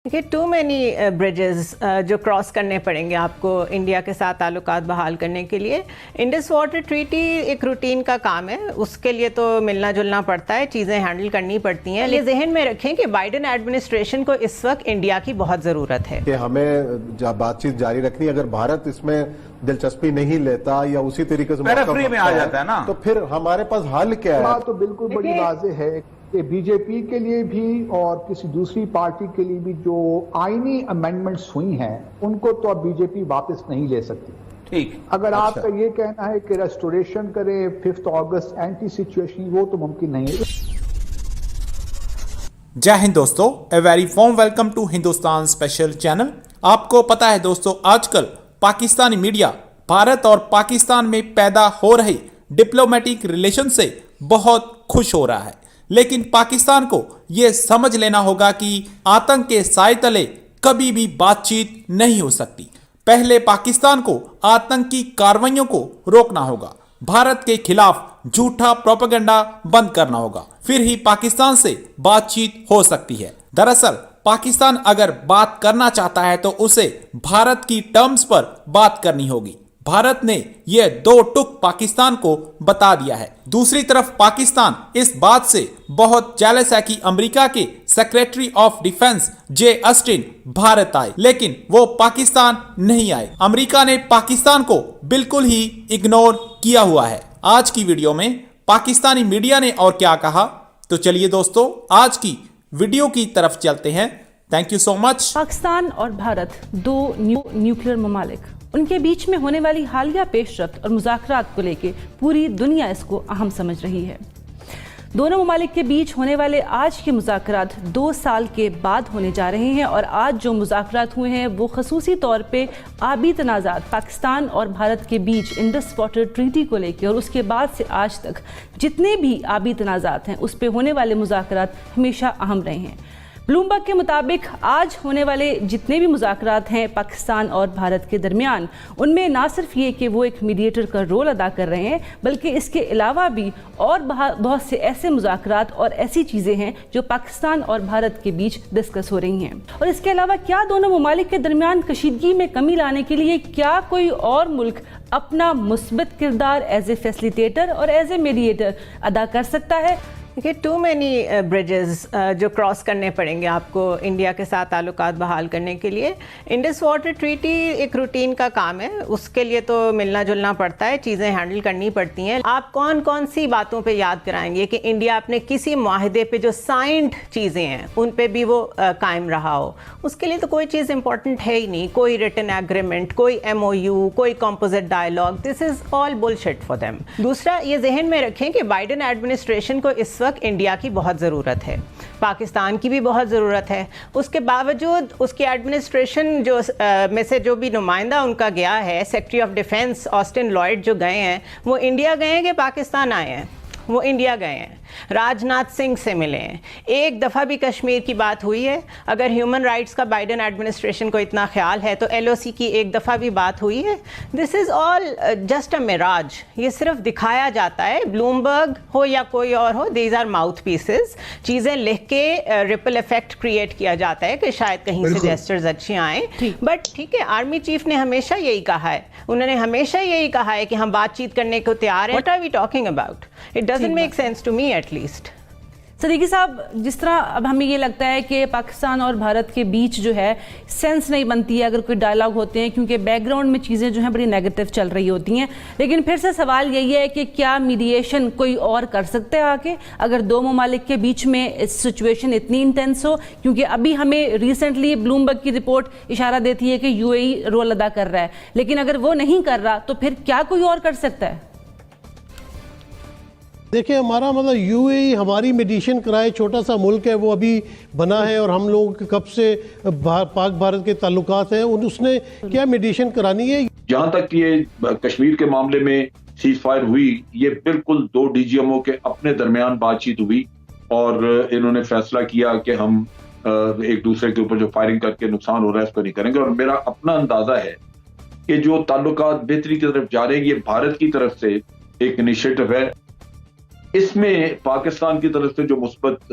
دیکھیے to many bridges جو cross کرنے پڑیں گے آپ کو انڈیا کے ساتھ تعلقات بحال کرنے کے لیے. انڈس واٹر ٹریٹی ایک روٹین کا کام ہے, اس کے لیے تو ملنا جلنا پڑتا ہے, چیزیں ہینڈل کرنی پڑتی ہیں. یہ ذہن میں رکھیں کہ بائیڈن ایڈمنسٹریشن کو اس وقت انڈیا کی بہت ضرورت ہے کہ ہمیں بات چیت جاری رکھنی. اگر بھارت اس میں دلچسپی نہیں لیتا یا اسی طریقے سے پیرافری میں آ جاتا ہے نا, تو پھر ہمارے پاس حل کیا ہے؟ بات تو بالکل بڑی واضح ہے کہ بی جے پی کے لیے بھی اور کسی دوسری پارٹی کے لیے بھی جو آئینی امینڈمنٹس ہوئی ہیں ان کو تو اب بی جے پی واپس نہیں لے سکتی. ٹھیک, اگر آپ کا یہ کہنا ہے کہ ریسٹوریشن کرے 5 اگست اینٹی سچویشن, وہ تو ممکن نہیں ہے. جے ہند دوستو, a very warm welcome to Hindustan special channel. آپ کو پتا ہے دوستو, آج کل پاکستانی میڈیا بھارت اور پاکستان میں پیدا ہو رہی ڈپلومیٹک ریلیشن سے بہت خوش ہو رہا ہے, لیکن پاکستان کو یہ سمجھ لینا ہوگا کہ آتنک کے سائے تلے کبھی بھی بات چیت نہیں ہو سکتی. پہلے پاکستان کو آتنکی کارروائیوں کو روکنا ہوگا, بھارت کے خلاف جھوٹا پروپیگنڈا بند کرنا ہوگا, پھر ہی پاکستان سے بات چیت ہو سکتی ہے. دراصل پاکستان اگر بات کرنا چاہتا ہے تو اسے بھارت کی ٹرمز پر بات کرنی ہوگی. بھارت نے یہ 2 ٹک پاکستان کو بتا دیا ہے. دوسری طرف پاکستان اس بات سے بہت جیلس ہے کہ امریکہ کے سیکریٹری آف ڈیفنس جے اسٹن بھارت آئے, لیکن وہ پاکستان نہیں آئے. امریکہ نے پاکستان کو بالکل ہی اگنور کیا ہوا ہے. آج کی ویڈیو میں پاکستانی میڈیا نے اور کیا کہا, تو چلیے دوستو آج کی ویڈیو کی طرف چلتے ہیں. تھینک یو سو مچ. پاکستان اور بھارت 2 نیوکلیئر ممالک, ان کے بیچ میں ہونے والی حالیہ پیش رفت اور مذاکرات کو لے کے پوری دنیا اس کو اہم سمجھ رہی ہے. دونوں ممالک کے بیچ ہونے والے آج کے مذاکرات 2 سال کے بعد ہونے جا رہے ہیں, اور آج جو مذاکرات ہوئے ہیں وہ خصوصی طور پہ آبی تنازعات پاکستان اور بھارت کے بیچ انڈس واٹر ٹریٹی کو لے کے, اور اس کے بعد سے آج تک جتنے بھی آبی تنازعات ہیں اس پہ ہونے والے مذاکرات ہمیشہ اہم رہے ہیں. بلومبرگ کے مطابق آج ہونے والے جتنے بھی مذاکرات ہیں پاکستان اور بھارت کے درمیان, ان میں نہ صرف یہ کہ وہ ایک میڈیٹر کا رول ادا کر رہے ہیں, بلکہ اس کے علاوہ بھی اور بہت سے ایسے مذاکرات اور ایسی چیزیں ہیں جو پاکستان اور بھارت کے بیچ ڈسکس ہو رہی ہیں. اور اس کے علاوہ کیا دونوں ممالک کے درمیان کشیدگی میں کمی لانے کے لیے کیا کوئی اور ملک اپنا مثبت کردار ایز اے فیسلیٹیٹر اور ایز اے میڈیٹر ادا کر سکتا ہے؟ دیکھیے ٹو مینی برجز جو کراس کرنے پڑیں گے آپ کو انڈیا کے ساتھ تعلقات بحال کرنے کے لیے. انڈس واٹر ٹریٹی ایک روٹین کا کام ہے, اس کے لیے تو ملنا جلنا پڑتا ہے, چیزیں ہینڈل کرنی پڑتی ہیں. آپ کون کون سی باتوں پہ یاد کرائیں گے کہ انڈیا اپنے کسی معاہدے پہ جو سائنڈ چیزیں ہیں ان پہ بھی وہ قائم رہا ہو؟ اس کے لیے تو کوئی چیز امپورٹنٹ ہے ہی نہیں. کوئی ریٹن ایگریمنٹ, کوئی MOU, کوئی composite dialogue, this is all bullshit for them. دوسرا یہ ذہن میں رکھیں کہ بائیڈن ایڈمنسٹریشن کو اس وقت انڈیا کی بہت ضرورت ہے, پاکستان کی بھی بہت ضرورت ہے. اس کے باوجود اس کی ایڈمنسٹریشن جو میں سے جو بھی نمائندہ ان کا گیا ہے, سیکرٹری آف ڈیفنس آسٹن لائڈ جو گئے ہیں, وہ انڈیا گئے ہیں کہ پاکستان آئے ہیں؟ وہ انڈیا گئے ہیں, راج ناتھ سنگھ سے ملے ہیں. ایک دفعہ بھی کشمیر کی بات ہوئی ہے؟ اگر ہیومن رائٹس کا بائیڈن ایڈمنسٹریشن کو اتنا خیال ہے تو LOC کی ایک دفعہ بھی بات ہوئی ہے؟ دس از آل جسٹ اے میراج. یہ صرف دکھایا جاتا ہے. بلومبرگ ہو یا کوئی اور ہو, دیز آر ماؤتھ پیسز. چیزیں لکھ کے ریپل ایفیکٹ کریٹ کیا جاتا ہے کہ شاید کہیں سے جیسچرز اچھے آئیں. بٹ ٹھیک ہے, آرمی چیف نے ہمیشہ یہی کہا ہے, انہوں نے ہمیشہ یہی کہا ہے کہ ہم بات چیت کرنے کو تیار ہیں. What are we talking about? It doesn't make sense to me at least. Siddiqui صاحب, جس طرح اب ہمیں یہ لگتا ہے کہ پاکستان اور بھارت کے بیچ جو ہے سینس نہیں بنتی ہے اگر کوئی ڈائلاگ ہوتے ہیں, کیونکہ بیک گراؤنڈ میں چیزیں جو ہیں بڑی نیگیٹو چل رہی ہوتی ہیں. لیکن پھر سے سوال یہی ہے کہ کیا میڈیشن کوئی اور کر سکتا ہے آگے اگر 2 ممالک کے بیچ میں سچویشن اتنی انٹینس ہو؟ کیونکہ ابھی ہمیں ریسنٹلی بلومبرگ کی رپورٹ اشارہ دیتی ہے کہ UAE رول ادا کر رہا ہے, لیکن اگر وہ نہیں کر رہا تو پھر کیا کوئی اور کر سکتا ہے؟ دیکھیں, ہمارا مطلب UAE ہماری میڈیشن کرائے, چھوٹا سا ملک ہے, وہ ابھی بنا ہے, اور ہم لوگوں کے کب سے پاک بھارت کے تعلقات ہیں, اس نے کیا میڈیشن کرانی ہے؟ جہاں تک یہ کشمیر کے معاملے میں سیز فائر ہوئی, یہ بالکل 2 DGMO کے اپنے درمیان بات چیت ہوئی, اور انہوں نے فیصلہ کیا کہ ہم ایک دوسرے کے اوپر جو فائرنگ کر کے نقصان ہو رہا ہے اس کو نہیں کریں گے. اور میرا اپنا اندازہ ہے کہ جو تعلقات بہتری کی طرف جا رہے ہیں یہ بھارت کی طرف سے ایک انیشیٹو ہے. اس میں پاکستان کی طرف سے جو مثبت